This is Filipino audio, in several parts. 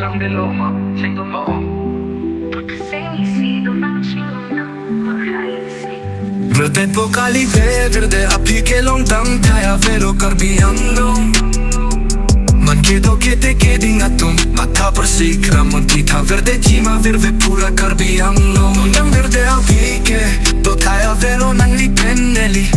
lang niloko, siya'y totoo. Verde vocalite, verde api che lontana, vero carbiando. Man chiedo che te chiedi in atom, ma ta per si cramantita verde cima, verde pura carbiando. Non verde api che, dotaia vero nan li pennelli.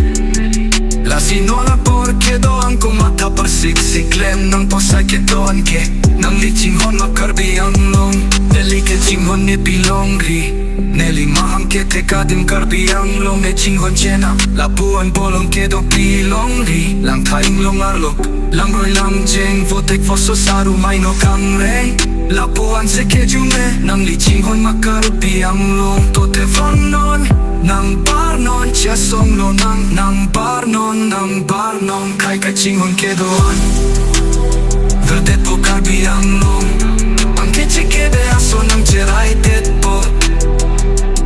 La sinola por chiedo anche ma ta per si clem, non possa chiedo anche, non li cingon ma carbiando. Nelli che cingon ne pilongri. Nelly maham che te cadim carbiang long ne cingon cena. La buon bolong che do pilong ri. Lang taing long arlok. Lang roi lang jeng votek fosso saru mai no kang rei. La buon se che jume. Nang li cingon makarbiang long. To te vanon. Nang bar non chia song lo nang bar non kai ka cingon che doan. Verde po carbiang long. Anche ce chiede aso nang cerai det po.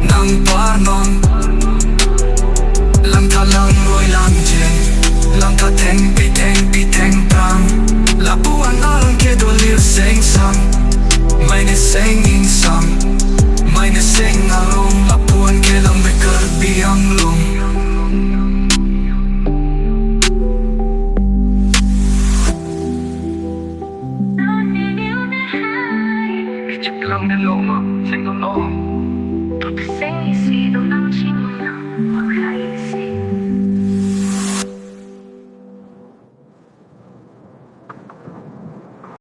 Nang parnon Lang ta lang roi lang jeng Lang ta teng pi teng prang La buwan alang ke do lir seng sang Meine seng ing sang Meine seng along La buwan ke lang beker biang long Chik lang niloko, siya'y totoo. Say, see, don't know, she will know.